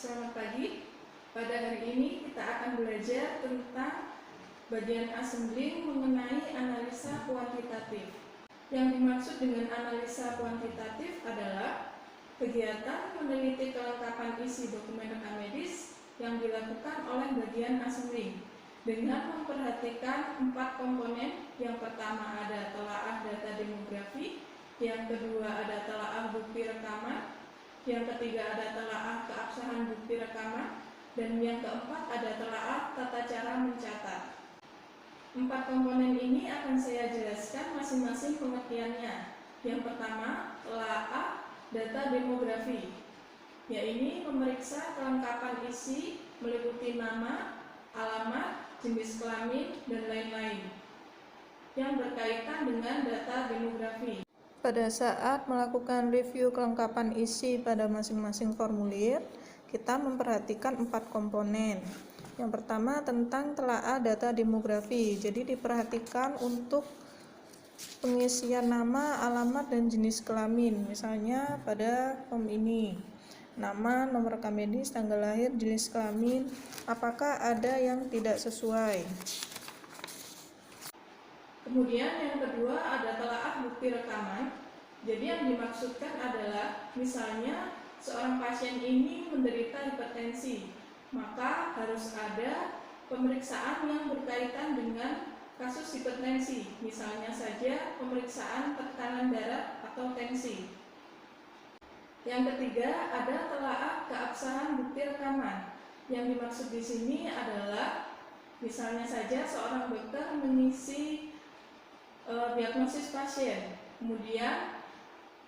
Selamat pagi. Pada hari ini kita akan belajar tentang bagian assembling mengenai analisa kuantitatif. Yang dimaksud dengan analisa kuantitatif adalah kegiatan meneliti kelengkapan isi dokumen rekam medis yang dilakukan oleh bagian assembling dengan memperhatikan 4 komponen. Yang pertama ada telaah data demografi, yang kedua ada telaah bukti rekaman, yang ketiga ada telaah keabsahan bukti rekaman, dan yang keempat ada telaah tata cara mencatat. 4 komponen ini akan saya jelaskan masing-masing pengertiannya. Yang pertama, telaah data demografi, yaitu memeriksa kelengkapan isi meliputi nama, alamat, jenis kelamin, dan lain-lain yang berkaitan dengan data demografi. Pada saat melakukan review kelengkapan isi pada masing-masing formulir, kita memperhatikan 4 komponen. Yang pertama tentang telaah data demografi. Jadi diperhatikan untuk pengisian nama, alamat, dan jenis kelamin. Misalnya pada form ini, nama, nomor rekam medis, tanggal lahir, jenis kelamin, apakah ada yang tidak sesuai. Kemudian yang kedua ada telaah bukti rekaman. Jadi yang dimaksudkan adalah misalnya seorang pasien ini menderita hipertensi, maka harus ada pemeriksaan yang berkaitan dengan kasus hipertensi, misalnya saja pemeriksaan tekanan darah atau tensi. Yang ketiga ada telaah keabsahan bukti rekaman. Yang dimaksud di sini adalah misalnya saja seorang dokter mengisi diagnosis pasien, kemudian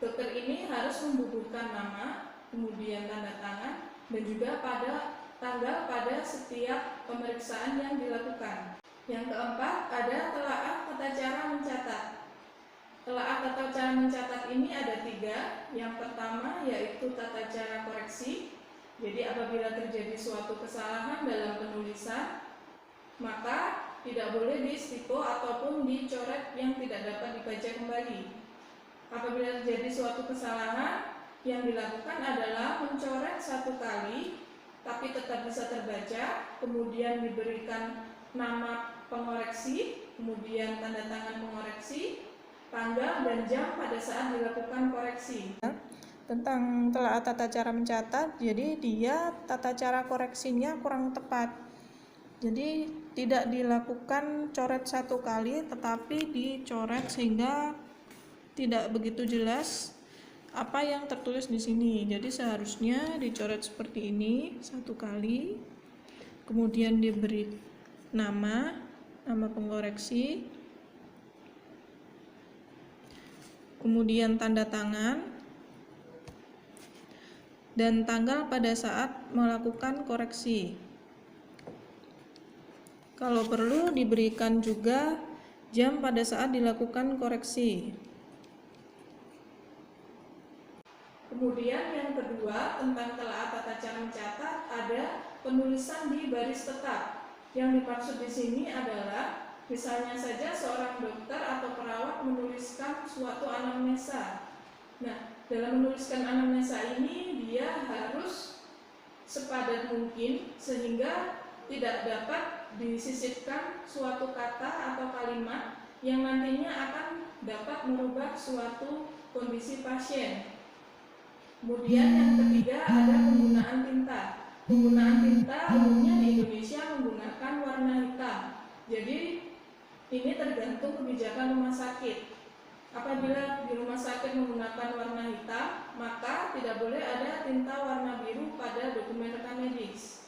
dokter ini harus membubuhkan nama, kemudian tanda tangan, dan juga pada tanggal pada setiap pemeriksaan yang dilakukan. Yang keempat ada telaah tata cara mencatat. Telaah tata cara mencatat ini ada 3. Yang pertama yaitu tata cara koreksi. Jadi apabila terjadi suatu kesalahan dalam penulisan, maka tidak boleh di-stipo ataupun dicoret yang tidak dapat dibaca kembali. Apabila terjadi suatu kesalahan, yang dilakukan adalah mencoret 1 kali tapi tetap bisa terbaca, kemudian diberikan nama pengoreksi, kemudian tanda tangan pengoreksi, tanggal dan jam pada saat dilakukan koreksi. Tentang telaah tata cara mencatat, jadi dia tata cara koreksinya kurang tepat. Jadi tidak dilakukan coret 1 kali, tetapi dicoret sehingga tidak begitu jelas apa yang tertulis di sini. Jadi seharusnya dicoret seperti ini 1 kali, kemudian diberi nama pengoreksi, kemudian tanda tangan, dan tanggal pada saat melakukan koreksi. Kalau perlu diberikan juga jam pada saat dilakukan koreksi. Kemudian yang kedua tentang telaah tata cara mencatat ada penulisan di baris tetap. Yang dimaksud di sini adalah misalnya saja seorang dokter atau perawat menuliskan suatu anamnesa. Nah, dalam menuliskan anamnesa ini dia harus sepadat mungkin sehingga tidak dapat disisipkan suatu kata atau kalimat yang nantinya akan dapat merubah suatu kondisi pasien. Kemudian yang ketiga ada penggunaan tinta. Penggunaan tinta umumnya di Indonesia menggunakan warna hitam. Jadi ini tergantung kebijakan rumah sakit. Apabila di rumah sakit menggunakan warna hitam, maka tidak boleh ada tinta warna biru pada dokumen rekam medis,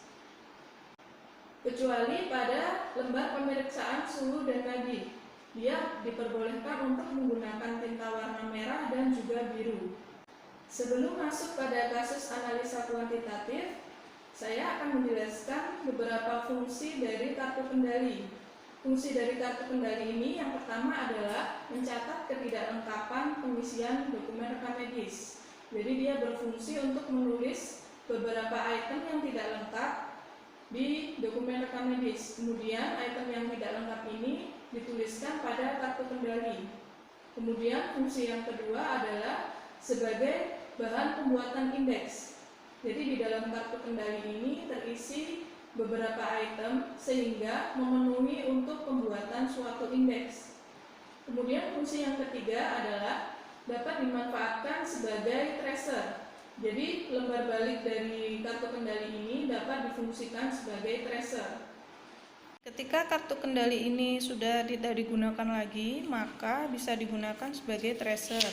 kecuali pada lembar pemeriksaan suhu dan nadi. Dia diperbolehkan untuk menggunakan tinta warna merah dan juga biru. Sebelum masuk pada kasus analisa kuantitatif, saya akan menjelaskan beberapa fungsi dari kartu kendali. Fungsi dari kartu kendali ini yang pertama adalah mencatat ketidaklengkapan pengisian dokumen rekam medis. Jadi dia berfungsi untuk menulis beberapa item yang tidak lengkap di dokumen rekam medis. Kemudian item yang tidak lengkap ini dituliskan pada kartu kendali. Kemudian fungsi yang kedua adalah sebagai bahan pembuatan indeks. Jadi di dalam kartu kendali ini terisi beberapa item sehingga memenuhi untuk pembuatan suatu indeks. Kemudian fungsi yang ketiga adalah dapat dimanfaatkan sebagai tracer. Jadi lembar balik dari kartu kendali ini dapat difungsikan sebagai tracer. Ketika kartu kendali ini sudah tidak digunakan lagi, maka bisa digunakan sebagai tracer.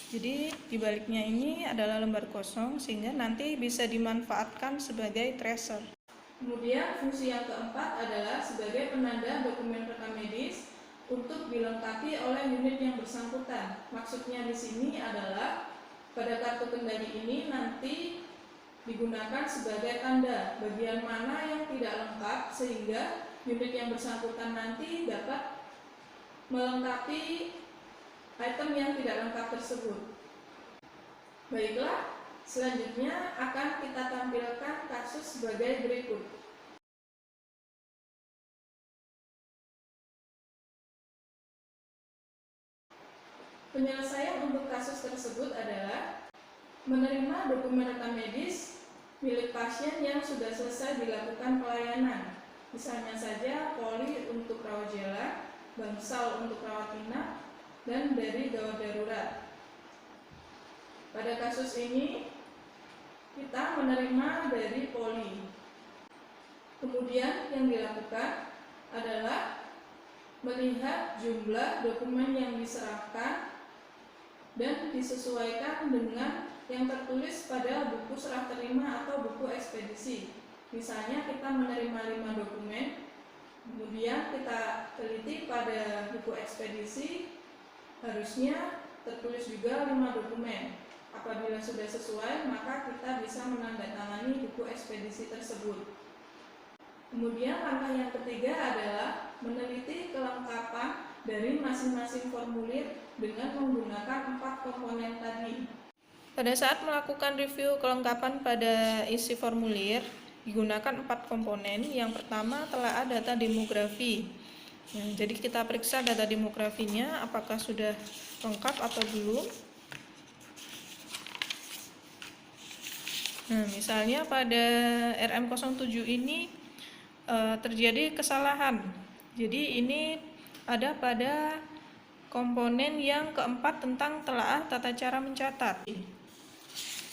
Jadi di baliknya ini adalah lembar kosong sehingga nanti bisa dimanfaatkan sebagai tracer. Kemudian fungsi yang keempat adalah sebagai penanda dokumen rekam medis untuk dilengkapi oleh unit yang bersangkutan. Maksudnya di sini adalah pada kartu kendali ini nanti digunakan sebagai tanda bagian mana yang tidak lengkap sehingga unit yang bersangkutan nanti dapat melengkapi item yang tidak lengkap tersebut. Baiklah, selanjutnya akan kita tampilkan kasus sebagai berikut. Penyelesaian untuk kasus tersebut adalah menerima dokumen rekam medis milik pasien yang sudah selesai dilakukan pelayanan. Misalnya saja poli untuk rawat jalan, bangsal untuk rawat inap, dan dari gawat darurat. Pada kasus ini kita menerima dari poli. Kemudian yang dilakukan adalah melihat jumlah dokumen yang diserahkan dan disesuaikan dengan yang tertulis pada buku serah terima atau buku ekspedisi. Misalnya kita menerima 5 dokumen, kemudian kita teliti pada buku ekspedisi, harusnya tertulis juga 5 dokumen. Apabila sudah sesuai, maka kita bisa menandatangani buku ekspedisi tersebut. Kemudian langkah yang ketiga adalah meneliti kelengkapan dari masing-masing formulir dengan menggunakan 4 komponen tadi. Pada saat melakukan review kelengkapan pada isi formulir, digunakan 4 komponen. Yang pertama telah ada data demografi. Jadi kita periksa data demografinya apakah sudah lengkap atau belum. Nah, misalnya pada RM07 ini terjadi kesalahan. Jadi ini ada pada komponen yang keempat tentang telaah tata cara mencatat.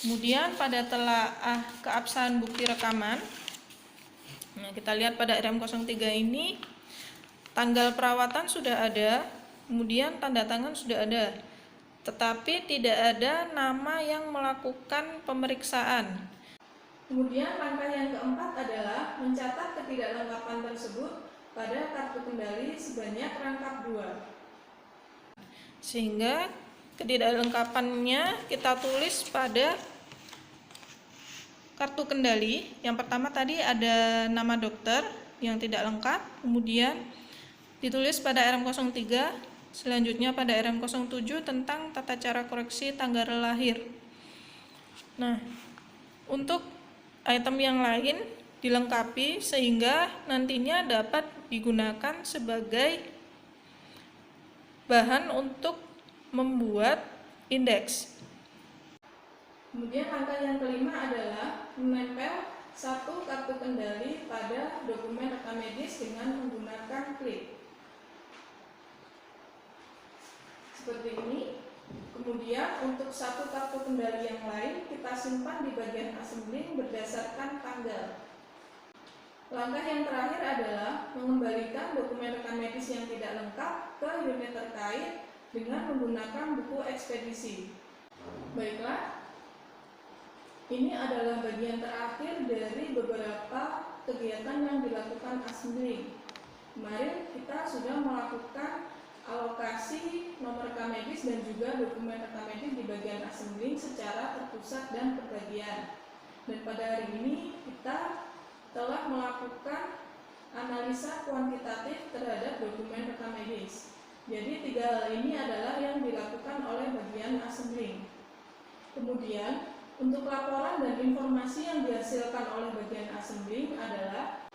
Kemudian pada telaah keabsahan bukti rekaman, nah kita lihat pada RM03 ini tanggal perawatan sudah ada, kemudian tanda tangan sudah ada, tetapi tidak ada nama yang melakukan pemeriksaan. Kemudian langkah yang keempat adalah mencatat ketidaklengkapan tersebut pada kartu kendali sebanyak rangkap 2. Sehingga ketidaklengkapannya kita tulis pada kartu kendali. Yang pertama tadi ada nama dokter yang tidak lengkap, kemudian ditulis pada RM03, selanjutnya pada RM07 tentang tata cara koreksi tanggal lahir. Nah, untuk item yang lain dilengkapi sehingga nantinya dapat digunakan sebagai bahan untuk membuat indeks. Kemudian langkah yang kelima adalah menempel satu kartu kendali pada dokumen rekam medis dengan menggunakan klip. Seperti ini. Kemudian untuk satu kartu kendali yang lain kita simpan di bagian assembling berdasarkan tanggal. Langkah yang terakhir adalah mengembalikan dokumen rekam medis yang tidak lengkap ke unit terkait dengan menggunakan buku ekspedisi. Baiklah, ini adalah bagian terakhir dari beberapa kegiatan yang dilakukan assembling. Kemarin kita sudah melakukan alokasi nomor rekam medis dan juga dokumen rekam medis di bagian assembling secara terpusat dan berbagian. Dan pada hari ini kita telah melakukan analisa kuantitatif terhadap dokumen rekam medis. Jadi 3 hal ini adalah yang dilakukan oleh bagian assembling. Kemudian untuk laporan dan informasi yang dihasilkan oleh bagian assembling adalah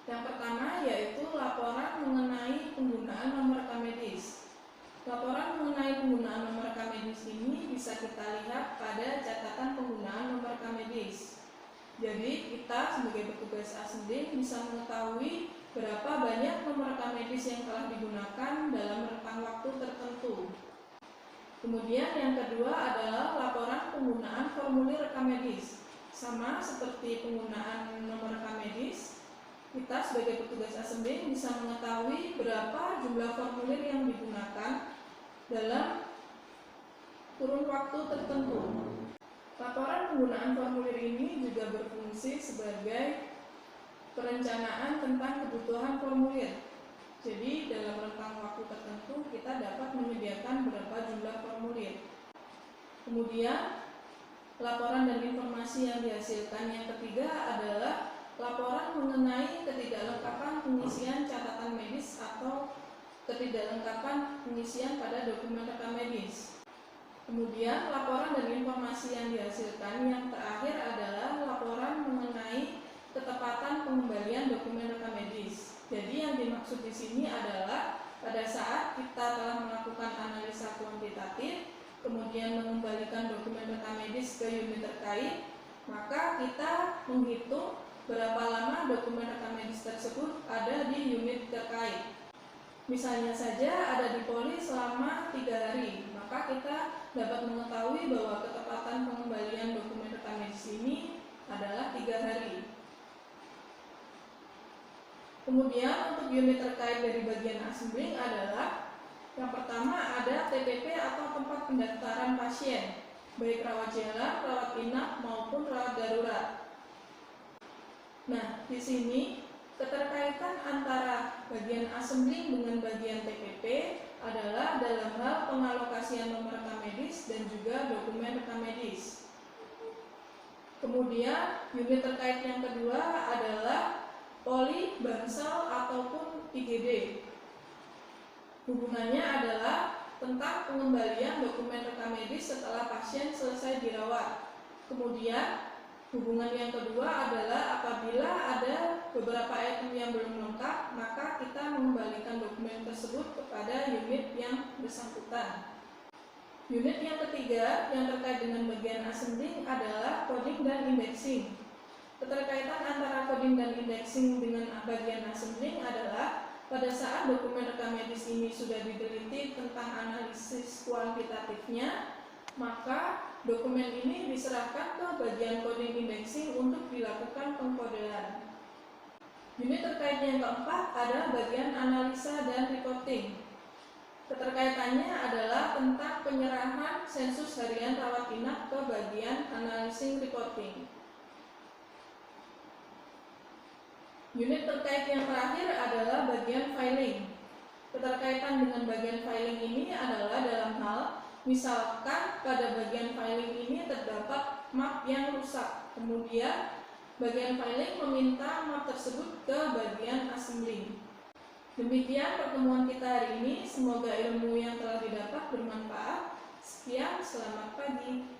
yang pertama yaitu laporan mengenai penggunaan nomor rekam medis. Laporan mengenai penggunaan nomor rekam medis ini bisa kita lihat pada catatan penggunaan nomor rekam medis. Jadi kita sebagai petugas assembling bisa mengetahui berapa banyak nomor rekam medis yang telah digunakan dalam rentang waktu tertentu. Kemudian yang kedua adalah laporan penggunaan formulir rekam medis. Sama seperti penggunaan nomor rekam medis, kita sebagai petugas assembling bisa mengetahui berapa jumlah formulir yang digunakan dalam kurun waktu tertentu. Laporan penggunaan formulir ini juga berfungsi sebagai perencanaan tentang kebutuhan formulir. Jadi dalam rentang waktu tertentu kita dapat menyediakan berapa jumlah formulir. Kemudian laporan dan informasi yang dihasilkan yang ketiga adalah laporan mengenai ketidaklengkapan pengisian catatan medis atau ketidaklengkapan pengisian pada dokumen rekam medis. Kemudian laporan dan informasi yang dihasilkan yang terakhir adalah laporan mengenai ketepatan pengembalian dokumen rekam medis. Jadi yang dimaksud di sini adalah pada saat kita telah melakukan analisa kuantitatif, kemudian mengembalikan dokumen rekam medis ke unit terkait, maka kita menghitung berapa lama dokumen rekam medis tersebut ada di unit terkait. Misalnya saja ada di poli selama 3 hari, maka kita dapat mengetahui bahwa ketepatan pengembalian dokumen rekam medis ini adalah 3 hari. Kemudian untuk unit terkait dari bagian assembling adalah yang pertama ada TPP atau tempat pendaftaran pasien, baik rawat jalan, rawat inap maupun rawat darurat. Nah, di sini keterkaitan antara bagian assembling dengan bagian TPP adalah dalam hal pengalokasian nomor rekam medis dan juga dokumen rekam medis. Kemudian unit terkait yang kedua adalah poli, bansal, ataupun IGD. Hubungannya adalah tentang pengembalian dokumen rekam medis setelah pasien selesai dirawat. Kemudian hubungan yang kedua adalah apabila ada beberapa item yang belum lengkap, maka kita mengembalikan dokumen tersebut kepada unit yang bersangkutan. Unit yang ketiga yang terkait dengan bagian assembling adalah coding dan indexing. Keterkaitan antara coding dan indexing dengan bagian assembling adalah pada saat dokumen rekam medis ini sudah diteliti tentang analisis kuantitatifnya, maka dokumen ini diserahkan ke bagian coding indexing untuk dilakukan pengkodean. Unit terkait yang keempat adalah bagian analisa dan reporting. Keterkaitannya adalah tentang penyerahan sensus harian rawat inap ke bagian analyzing reporting. Unit terkait yang terakhir adalah bagian filing. Keterkaitan dengan bagian filing ini adalah dalam hal misalkan pada bagian filing ini terdapat map yang rusak, kemudian bagian filing meminta map tersebut ke bagian assembling. Demikian pertemuan kita hari ini, semoga ilmu yang telah didapat bermanfaat. Sekian, selamat pagi.